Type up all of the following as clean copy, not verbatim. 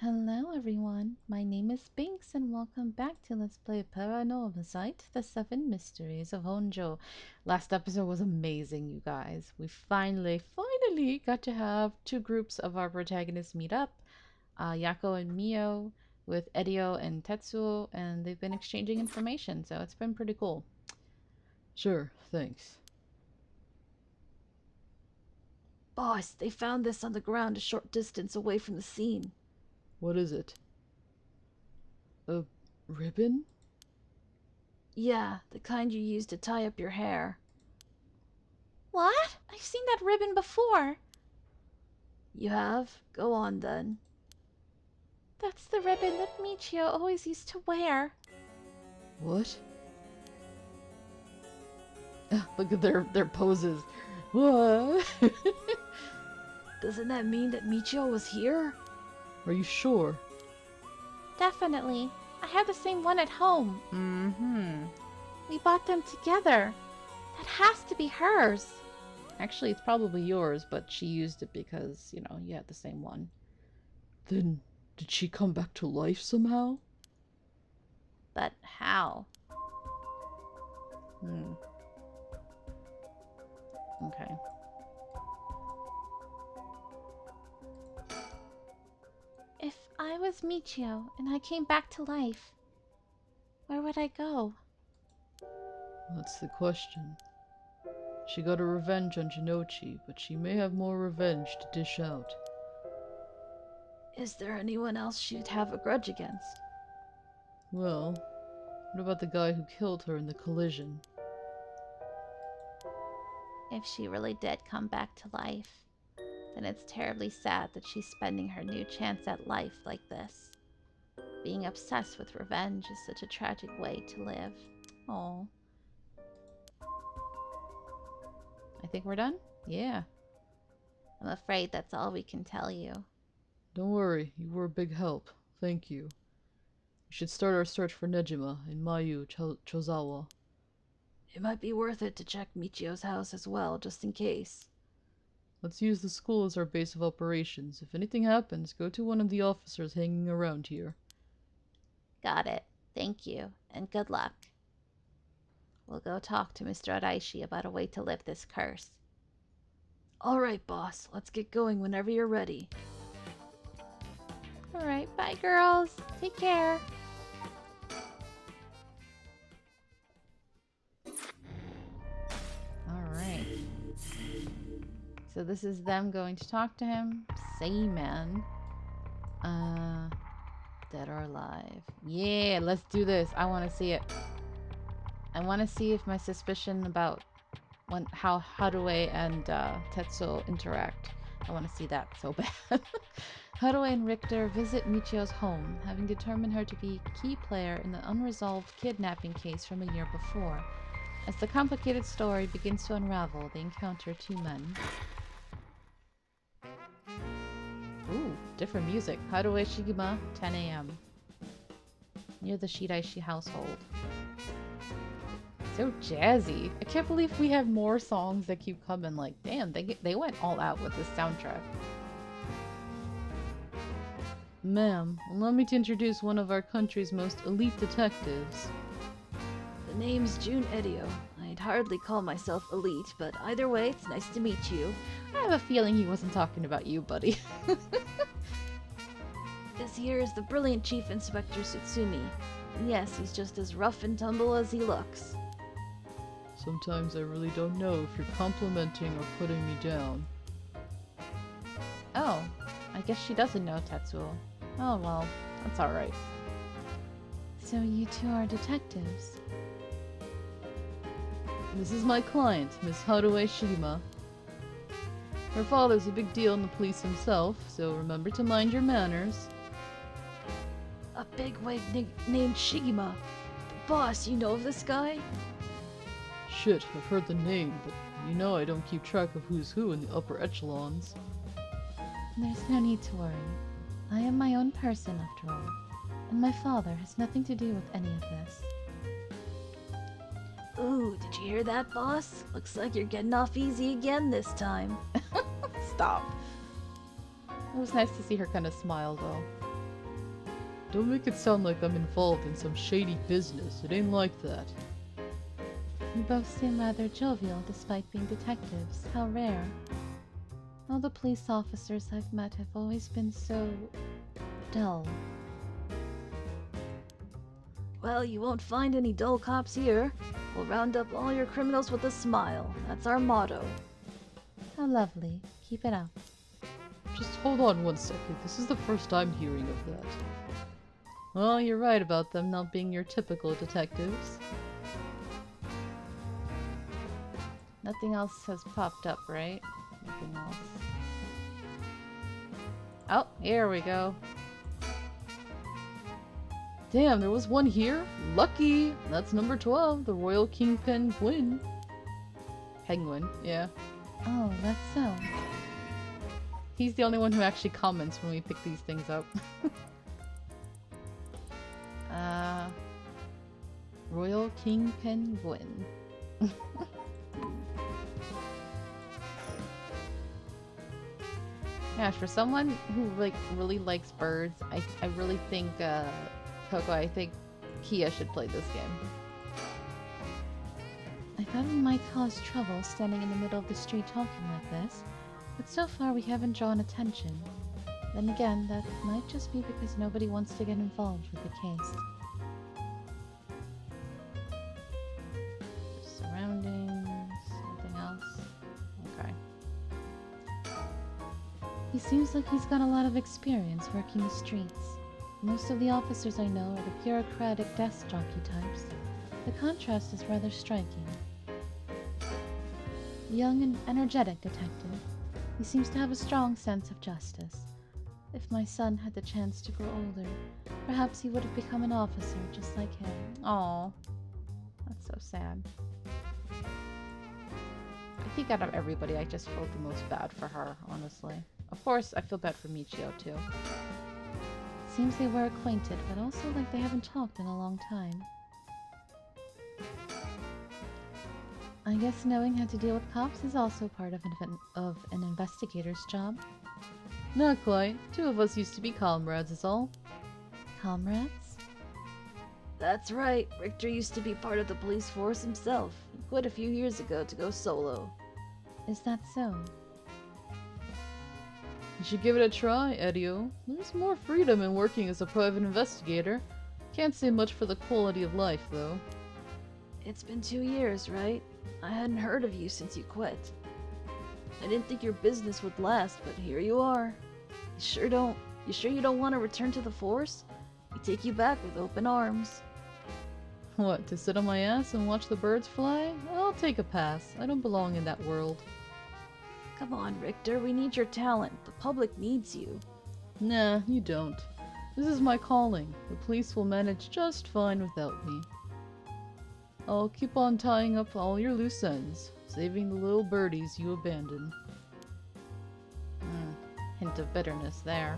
Hello everyone, my name is Binks and welcome back to Let's Play Paranormasight, The Seven Mysteries of Honjo. Last episode was amazing, you guys. We finally got to have two groups of our protagonists meet up. Yako and Mio with Edio and Tetsuo, and they've been exchanging information, so it's been pretty cool. Sure, thanks. Boss, they found this on the ground a short distance away from the scene. What is it? A ribbon? Yeah, the kind you use to tie up your hair. What? I've seen that ribbon before. You have? Go on then. That's the ribbon that Michiyo always used to wear. What? Look at their poses. What? Doesn't that mean that Michiyo was here? Are you sure? Definitely. I have the same one at home. Mm-hmm. We bought them together. That has to be hers. Actually, it's probably yours, but she used it because, you had the same one. Then, did she come back to life somehow? But how? Okay. If I was Michiyo and I came back to life, where would I go? That's the question. She got her revenge on Jinochi, but she may have more revenge to dish out. Is there anyone else she'd have a grudge against? Well, what about the guy who killed her in the collision? If she really did come back to life, then it's terribly sad that she's spending her new chance at life like this. Being obsessed with revenge is such a tragic way to live. Oh. I think we're done? Yeah. I'm afraid that's all we can tell you. Don't worry, you were a big help. Thank you. We should start our search for Nejima in Mayu Chozawa. It might be worth it to check Michiyo's house as well, just in case. Let's use the school as our base of operations. If anything happens, go to one of the officers hanging around here. Got it. Thank you, and good luck. We'll go talk to Mr. Araishi about a way to lift this curse. Alright, boss. Let's get going whenever you're ready. Alright, bye girls. Take care. Alright. So this is them going to talk to him. Say, man. Dead or alive. Yeah, let's do this. I want to see it. I want to see if my suspicion about how Haruwe and Tetsuo interact. I want to see that so bad. Haruwe and Richter visit Michiyo's home, having determined her to be a key player in the unresolved kidnapping case from a year before. As the complicated story begins to unravel, they encounter two men. Ooh, different music. Haruwe Shigima, 10 a.m. Near the Shiraishi household. So jazzy. I can't believe we have more songs that keep coming. Like, damn, they went all out with this soundtrack. Ma'am, allow me to introduce one of our country's most elite detectives. The name's Jun Edio. I'd hardly call myself elite, but either way, it's nice to meet you. I have a feeling he wasn't talking about you, buddy. This here is the brilliant Chief Inspector Tsutsumi. And yes, he's just as rough and tumble as he looks. Sometimes I really don't know if you're complimenting or putting me down. Oh, I guess she doesn't know Tetsuo. Oh well, that's alright. So you two are detectives? This is my client, Miss Haruwe Shigima. Her father's a big deal in the police himself, so remember to mind your manners. A bigwig named Shigima. Boss, you know of this guy? Shit, I've heard the name, but you know I don't keep track of who's who in the upper echelons. There's no need to worry. I am my own person, after all. And my father has nothing to do with any of this. Ooh, did you hear that, boss? Looks like you're getting off easy again this time. Stop. It was nice to see her kind of smile, though. Don't make it sound like I'm involved in some shady business. It ain't like that. You both seem rather jovial despite being detectives. How rare. All the police officers I've met have always been so dull. Well, you won't find any dull cops here. We'll round up all your criminals with a smile. That's our motto. How lovely. Keep it up. Just hold on one second. This is the first I'm hearing of that. Well, you're right about them not being your typical detectives. Nothing else has popped up, right? Nothing else. Oh, here we go. Damn, there was one here? Lucky! That's number 12, the Royal Kingpin Gwyn. Penguin, yeah. Oh, that's so. He's the only one who actually comments when we pick these things up. Royal Kingpin Gwyn. Gosh, for someone who like really likes birds, I really think Coco, I think Kia should play this game. I thought we might cause trouble standing in the middle of the street talking like this, but so far we haven't drawn attention. Then again, that might just be because nobody wants to get involved with the case. Surroundings, anything else? Okay. He seems like he's got a lot of experience working the streets. Most of the officers I know are the bureaucratic desk jockey types. The contrast is rather striking. Young and energetic detective. He seems to have a strong sense of justice. If my son had the chance to grow older, perhaps he would have become an officer just like him. Aww. That's so sad. I think out of everybody, I just felt the most bad for her, honestly. Of course, I feel bad for Michiyo, too. Seems they were acquainted, but also like they haven't talked in a long time. I guess knowing how to deal with cops is also part of an investigator's job. Not quite. Two of us used to be comrades is all. Comrades? That's right. Richter used to be part of the police force himself. He quit a few years ago to go solo. Is that so? You should give it a try, Edio. There's more freedom in working as a private investigator. Can't say much for the quality of life, though. It's been 2 years, right? I hadn't heard of you since you quit. I didn't think your business would last, but here you are. You sure you don't want to return to the force? We take you back with open arms. What, to sit on my ass and watch the birds fly? I'll take a pass. I don't belong in that world. Come on, Richter, we need your talent. The public needs you. Nah, you don't. This is my calling. The police will manage just fine without me. I'll keep on tying up all your loose ends, saving the little birdies you abandon. Hint of bitterness there.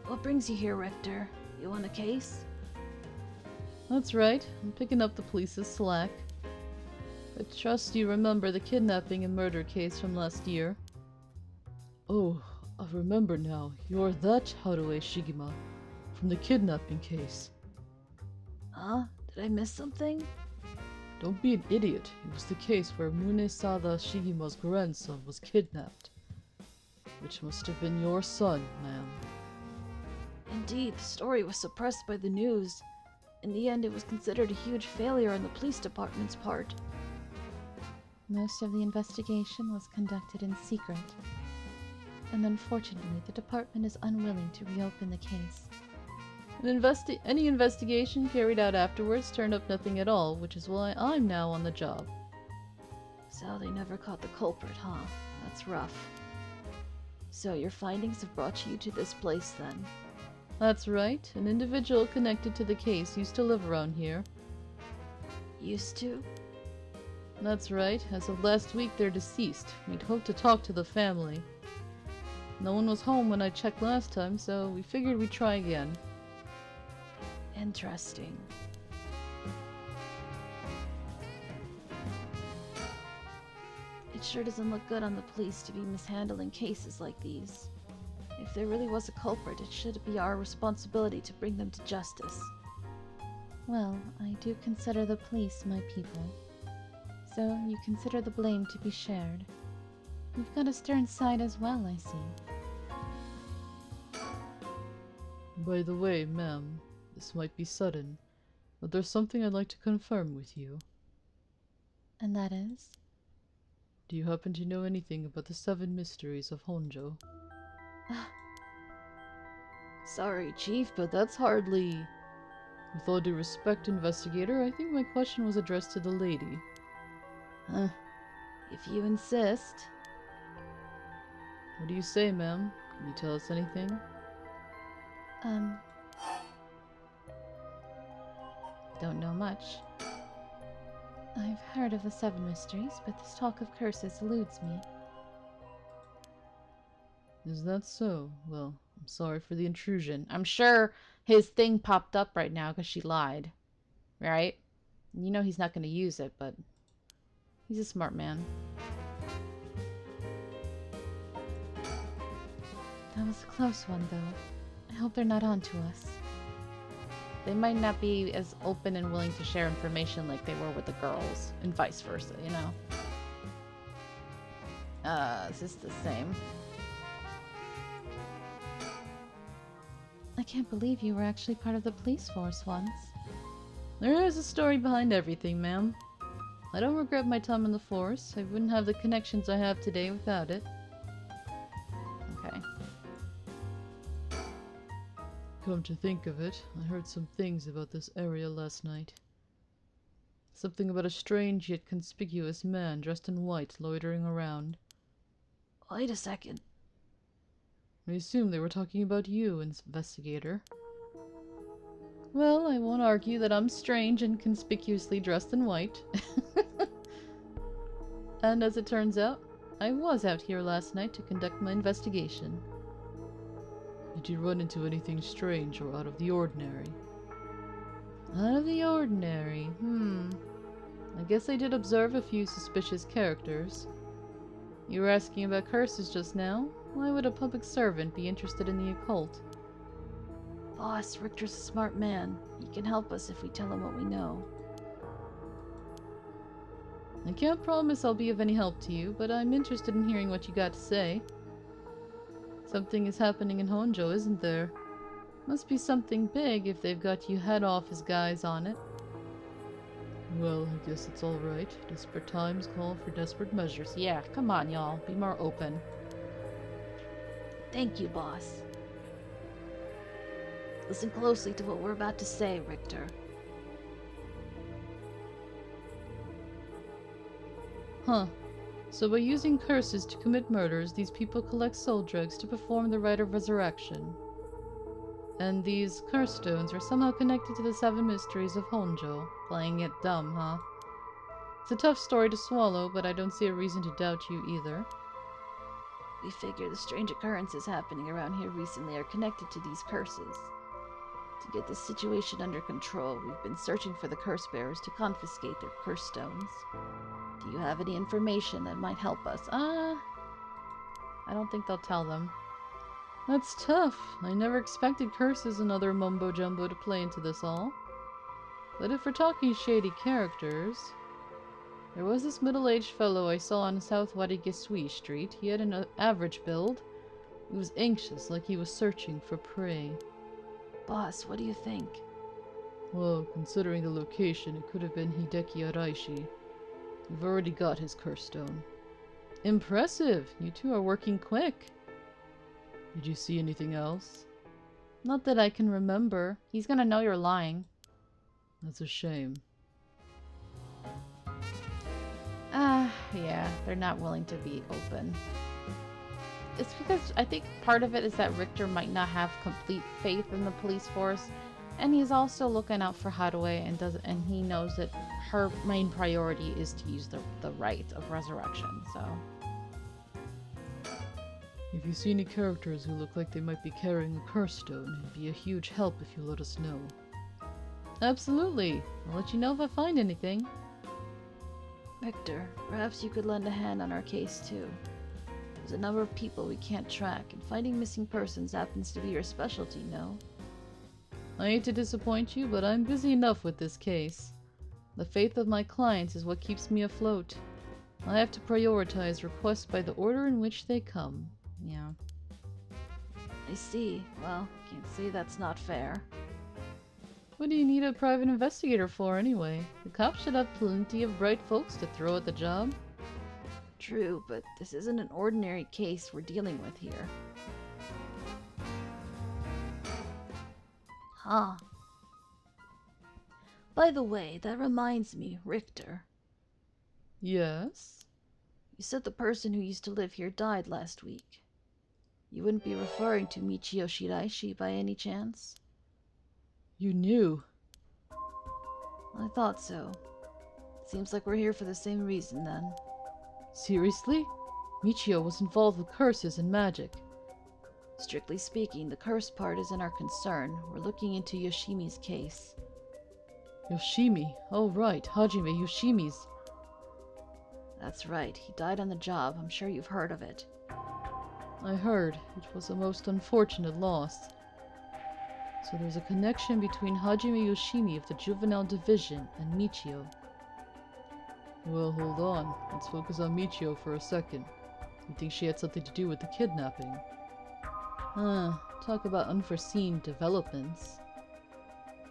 What brings you here, Richter? You want a case? That's right. I'm picking up the police's slack. I trust you remember the kidnapping and murder case from last year. Oh, I remember now. You're that Haruo Shigima from the kidnapping case. Huh? Did I miss something? Don't be an idiot. It was the case where Munesada Shigima's grandson was kidnapped. Which must have been your son, ma'am. Indeed, the story was suppressed by the news. In the end, it was considered a huge failure on the police department's part. Most of the investigation was conducted in secret. And unfortunately, the department is unwilling to reopen the case. Any investigation carried out afterwards turned up nothing at all, which is why I'm now on the job. So they never caught the culprit, huh? That's rough. So your findings have brought you to this place then? That's right. An individual connected to the case used to live around here. Used to? That's right. As of last week, they're deceased. We'd hoped to talk to the family. No one was home when I checked last time, so we figured we'd try again. Interesting. It sure doesn't look good on the police to be mishandling cases like these. If there really was a culprit, it should be our responsibility to bring them to justice. Well, I do consider the police my people. So you consider the blame to be shared. You've got a stern side as well, I see. By the way, ma'am, this might be sudden, but there's something I'd like to confirm with you. And that is? Do you happen to know anything about the 7 mysteries of Honjo? Sorry, Chief, but that's hardly... With all due respect, investigator, I think my question was addressed to the lady. If you insist. What do you say, ma'am? Can you tell us anything? Don't know much. I've heard of the 7 mysteries, but this talk of curses eludes me. Is that so? Well, I'm sorry for the intrusion. I'm sure his thing popped up right now because she lied. Right? You know he's not going to use it, but he's a smart man. That was a close one, though. I hope they're not on to us. They might not be as open and willing to share information like they were with the girls, and vice versa, you know? Is this the same? I can't believe you were actually part of the police force once. There is a story behind everything, ma'am. I don't regret my time in the force. I wouldn't have the connections I have today without it. Okay. Come to think of it, I heard some things about this area last night. Something about a strange yet conspicuous man dressed in white loitering around. Wait a second. I assume they were talking about you, investigator. Well, I won't argue that I'm strange and conspicuously dressed in white. And as it turns out, I was out here last night to conduct my investigation. Did you run into anything strange or out of the ordinary? Out of the ordinary? I guess I did observe a few suspicious characters. You were asking about curses just now? Why would a public servant be interested in the occult? Boss, Richter's a smart man. He can help us if we tell him what we know. I can't promise I'll be of any help to you, but I'm interested in hearing what you got to say. Something is happening in Honjo, isn't there? Must be something big if they've got you head office guys on it. Well, I guess it's alright. Desperate times call for desperate measures. Yeah, come on, y'all. Be more open. Thank you, boss. Listen closely to what we're about to say, Richter. Huh. So by using curses to commit murders, these people collect soul drugs to perform the rite of resurrection. And these curse stones are somehow connected to the 7 mysteries of Honjo. Playing it dumb, huh? It's a tough story to swallow, but I don't see a reason to doubt you either. We figure the strange occurrences happening around here recently are connected to these curses. To get this situation under control, we've been searching for the curse bearers to confiscate their curse stones. Do you have any information that might help us? I don't think they'll tell them. That's tough. I never expected curses and other mumbo-jumbo to play into this all. But if we're talking shady characters... There was this middle-aged fellow I saw on South Warigesui Street. He had an average build. He was anxious, like he was searching for prey. Boss, what do you think? Well, considering the location, it could have been Hideki Araishi. We've already got his curse stone. Impressive! You two are working quick. Did you see anything else? Not that I can remember. He's gonna know you're lying. That's a shame. Yeah, they're not willing to be open. It's because I think part of it is that Richter might not have complete faith in the police force, and he's also looking out for Haruo and he knows that her main priority is to use the rite of resurrection, so. If you see any characters who look like they might be carrying a curse stone, it'd be a huge help if you let us know. Absolutely! I'll let you know if I find anything. Richter, perhaps you could lend a hand on our case too. There's a number of people we can't track, and finding missing persons happens to be your specialty, no? I hate to disappoint you, but I'm busy enough with this case. The faith of my clients is what keeps me afloat. I have to prioritize requests by the order in which they come. Yeah. I see. Well, can't say that's not fair. What do you need a private investigator for, anyway? The cops should have plenty of bright folks to throw at the job. True, but this isn't an ordinary case we're dealing with here. Huh. By the way, that reminds me, Richter. Yes? You said the person who used to live here died last week. You wouldn't be referring to Michiyo Shiraishi by any chance? You knew. I thought so. Seems like we're here for the same reason, then. Seriously? Michiyo was involved with curses and magic. Strictly speaking, the curse part isn't our concern. We're looking into Yoshimi's case. Yoshimi. Oh right, Hajime Yoshimi's. That's right, he died on the job. I'm sure you've heard of it. I heard. It was a most unfortunate loss. So there's a connection between Hajime Yoshimi of the Juvenile Division and Michiyo. Well, hold on. Let's focus on Michiyo for a second. You think she had something to do with the kidnapping? Talk about unforeseen developments.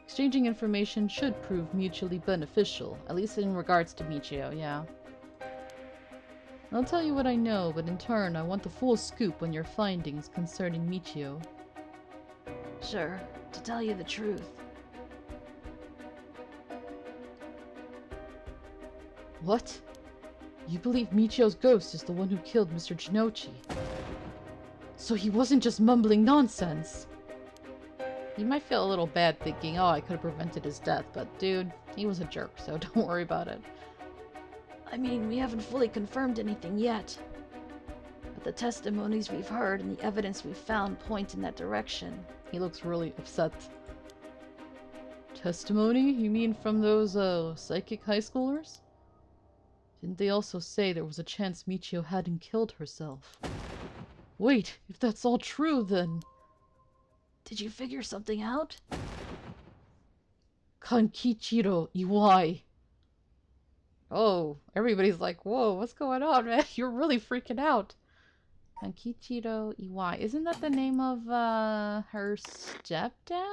Exchanging information should prove mutually beneficial, At least in regards to Michiyo, yeah. I'll tell you what I know, but in turn I want the full scoop on your findings concerning Michiyo. Sure, to tell you the truth. What? You believe Michiyo's ghost is the one who killed Mr. Jinochi? So he wasn't just mumbling nonsense? You might feel a little bad thinking, oh, I could have prevented his death, but dude, he was a jerk, so don't worry about it. I mean, we haven't fully confirmed anything yet. But the testimonies we've heard and the evidence we've found point in that direction. He looks really upset. Testimony? You mean from those, psychic high schoolers? Didn't they also say there was a chance Michiyo hadn't killed herself? Wait, if that's all true, then... Did you figure something out? Kankichiro Iwai. Oh, everybody's like, whoa, what's going on, man? You're really freaking out. Kankichiro Iwai. Isn't that the name of, her stepdad?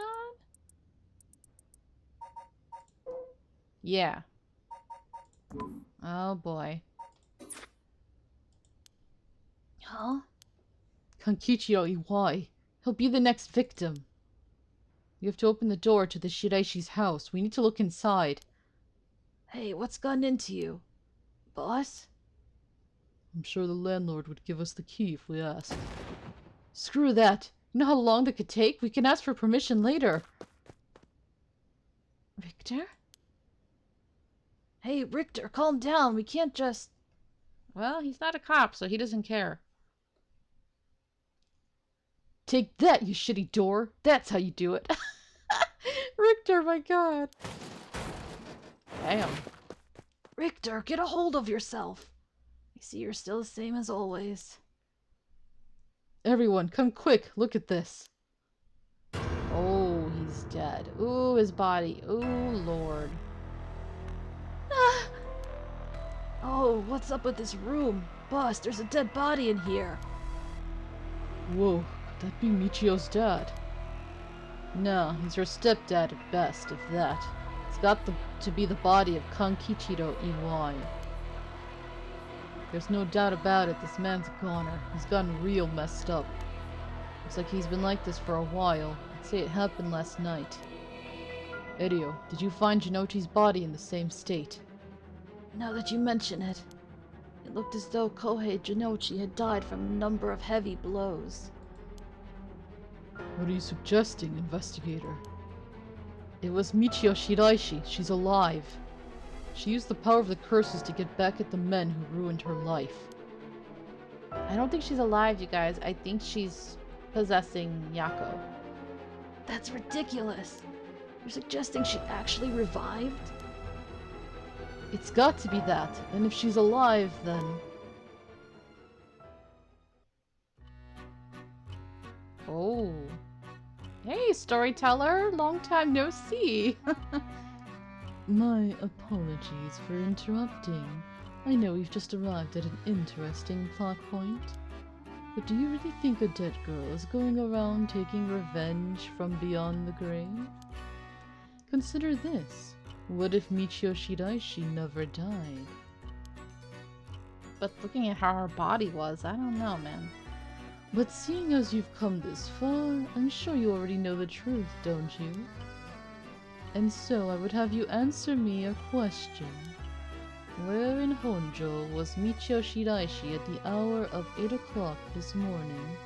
Yeah. Oh, boy. Huh? Kankichiro Iwai. He'll be the next victim. You have to open the door to the Shiraishi's house. We need to look inside. Hey, what's gotten into you? Boss? I'm sure the landlord would give us the key if we asked. Screw that! You know how long that could take? We can ask for permission later. Victor? Hey, Richter, calm down. We can't just... Well, he's not a cop, so he doesn't care. Take that, you shitty door! That's how you do it! Richter, my god! Damn. Richter, get a hold of yourself. I see you're still the same as always. Everyone, come quick! Look at this! Oh, he's dead. Ooh, his body. Ooh, Lord. Oh, what's up with this room? Boss, there's a dead body in here. Whoa, could that be Michiyo's dad? No, he's her stepdad at best, if that. It's got to be the body of Kankichiro Iwai. There's no doubt about it, this man's a goner. He's gotten real messed up. Looks like he's been like this for a while. I'd say it happened last night. Erio, did you find Jinochi's body in the same state? Now that you mention it, it looked as though Kohei Jinochi had died from a number of heavy blows. What are you suggesting, investigator? It was Michiyo Shiraishi. She's alive. She used the power of the curses to get back at the men who ruined her life. I don't think she's alive, you guys. I think she's possessing Yako. That's ridiculous. You're suggesting she actually revived? It's got to be that. And if she's alive, then... Oh. Hey, storyteller! Long time no see! My apologies for interrupting. I know we've just arrived at an interesting plot point. But do you really think a dead girl is going around taking revenge from beyond the grave? Consider this. What if Michiyo Shiraishi never died? But looking at how her body was, I don't know, man. But seeing as you've come this far, I'm sure you already know the truth, don't you? And so I would have you answer me a question. Where in Honjo was Michiyo Shiraishi at the hour of 8 o'clock this morning?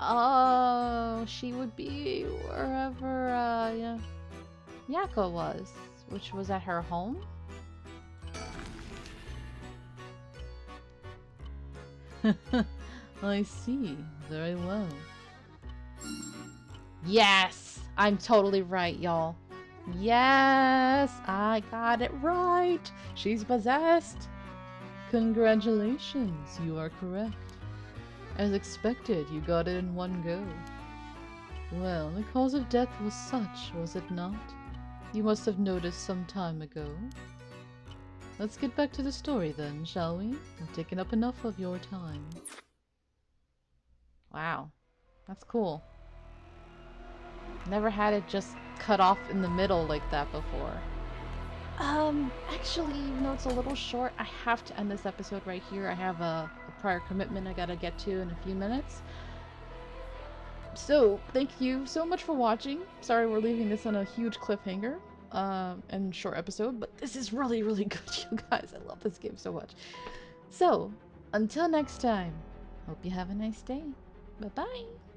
Oh, she would be wherever, yeah, Yako was, which was at her home? I see. Very well. Yes! I'm totally right, y'all. Yes! I got it right! She's possessed! Congratulations, you are correct. As expected, you got it in one go. Well, the cause of death was such, was it not? You must have noticed some time ago. Let's get back to the story then, shall we? I've taken up enough of your time. Wow. That's cool. Never had it just cut off in the middle like that before. Actually, even though it's a little short, I have to end this episode right here. I have a prior commitment I gotta get to in a few minutes. So, thank you so much for watching. Sorry we're leaving this on a huge cliffhanger and short episode, but this is really, really good, you guys. I love this game so much. So, until next time, hope you have a nice day. Bye-bye.